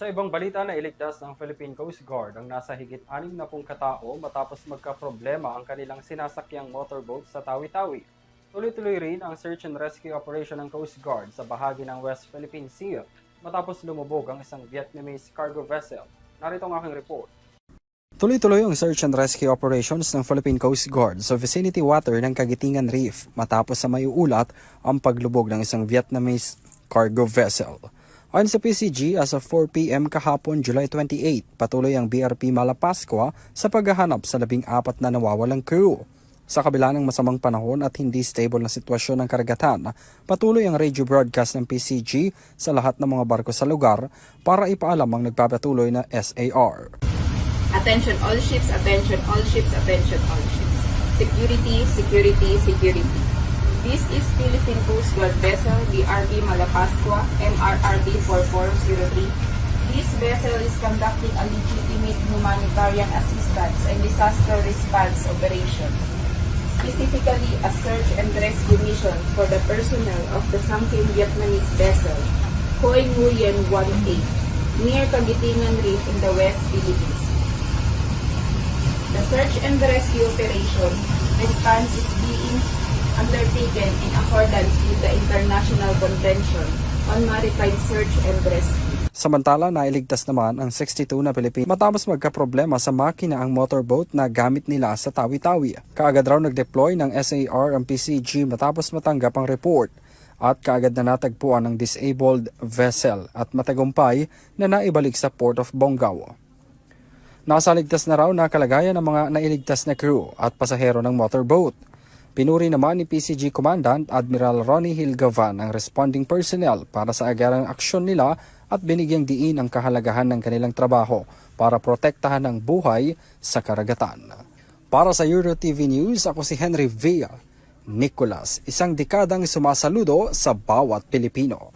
Sa ibang balita na iligtas ng Philippine Coast Guard ang nasa higit 60 katao matapos magkaproblema ang kanilang sinasakyang motorboat sa Tawi-Tawi. Tuloy-tuloy rin ang search and rescue operation ng Coast Guard sa bahagi ng West Philippine Sea matapos lumubog ang isang Vietnamese cargo vessel. Narito ang aking report. Tuloy-tuloy ang search and rescue operations ng Philippine Coast Guard sa vicinity water ng Kagitingan Reef matapos sa maiulat ang paglubog ng isang Vietnamese cargo vessel. Ayon sa PCG, as of 4 p.m. kahapon July 28, patuloy ang BRP Malapascua sa paghahanap sa 14 na nawawalang crew. Sa kabila ng masamang panahon at hindi stable na sitwasyon ng karagatan, patuloy ang radio broadcast ng PCG sa lahat ng mga barko sa lugar para ipaalam ang nagpapatuloy na SAR. Attention all ships, attention all ships, attention all ships. Security, security, security. This is Philippine Coast Guard vessel BRP Malapascua MRRD 4403. This vessel is conducting a legitimate humanitarian assistance and disaster response operation, specifically a search and rescue mission for the personnel of the sunken Vietnamese vessel Hoi Nguyen 18 near Kagitingan Reef in the West Philippines. The search and rescue operation response is being undertaken in accordance with the International Convention on Maritime Search and Rescue. Samantala, nailigtas naman ang 62 na Pilipino matapos magkaproblema sa makina ang motorboat na gamit nila sa Tawi-Tawi. Kaagad raw nag-deploy ng SAR ang PCG matapos matanggap ang report at kaagad na natagpuan ang disabled vessel at matagumpay na naibalik sa Port of Bonggao. Nasa ligtas na raw na kalagayan ng mga nailigtas na crew at pasahero ng motorboat. Pinuri naman ni PCG Commandant Admiral Ronnie Hilgavan ang responding personnel para sa agarang aksyon nila at binigyang diin ang kahalagahan ng kanilang trabaho para protektahan ang buhay sa karagatan. Para sa EuroTV News, ako si Henry Villa Nicolas, isang dekadang sumasaludo sa bawat Pilipino.